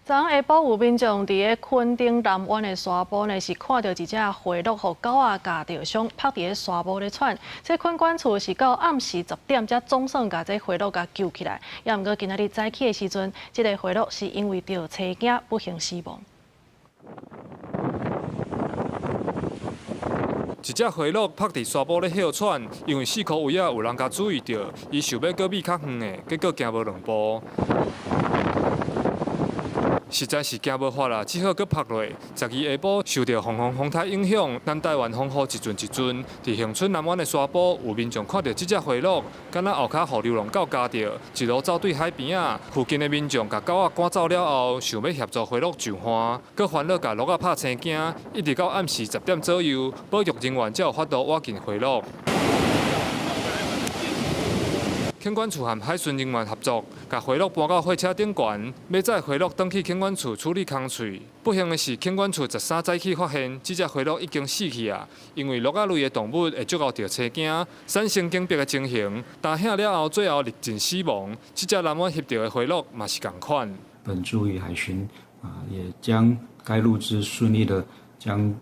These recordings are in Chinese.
昨下晡有民众伫个垦丁南湾的沙坡呢，是看到一只回鹿互狗仔夹着伤，趴伫个沙坡咧喘。这垦管处是到暗时10点才总算把这回鹿甲救起来。也毋过今仔日早起的时阵，这个回鹿是因为着车惊不幸死亡。一只回鹿趴伫沙坡咧哮喘，因为4箍位啊有人甲注意到，伊想要过米较远的，结果行无2步。 实在是惊无法啦，只好搁趴落。12下晡受到风台影响，南台湾风雨一阵一阵。伫恒春南湾的沙坡，有民众看到这只回鹿，敢若后脚互流浪狗夹着，一路走对海边啊。附近的民众甲狗仔赶走了后，想要协助回鹿救欢，搁烦恼甲鹿仔拍生惊，一直到暗时10点左右，保育人员才有法度挖进回鹿。 垦管处和海巡人员合作，把回鹿搬到货车顶悬，要载回鹿返去垦管处处理空喙。不幸的是，垦管处13早起发现，这只回鹿已经死去啊！因为鹿仔类的动物会足够着车惊，产生惊逼的情形，打响了后，最后历尽死亡。这只南湾翕到的回鹿嘛是同款。本注与海巡也将该鹿只顺利的将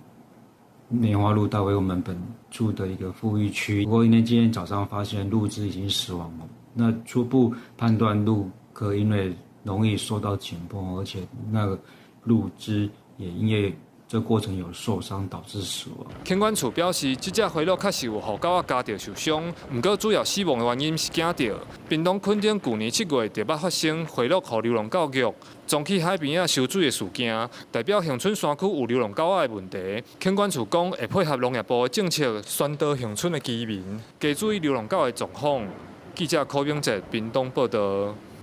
梅花鹿带回我们本处的一个富裕区。不过因为今天早上发现鹿只已经死亡了，那初步判断鹿科因为容易受到紧绷，而且那个鹿只也因为这过程有受伤导致死亡。垦管处表示，这只回鹿确实有互狗仔夹着受伤，不过主要死亡的原因是惊到。屏东垦丁去年7月就捌发生回鹿互流浪狗虐，撞去海边啊烧水的事件，代表恒春山区有流浪狗仔的问题。垦管处讲会配合农业部的政策，宣导恒春的居民加注意流浪狗的状况。记者柯永哲，屏东报道。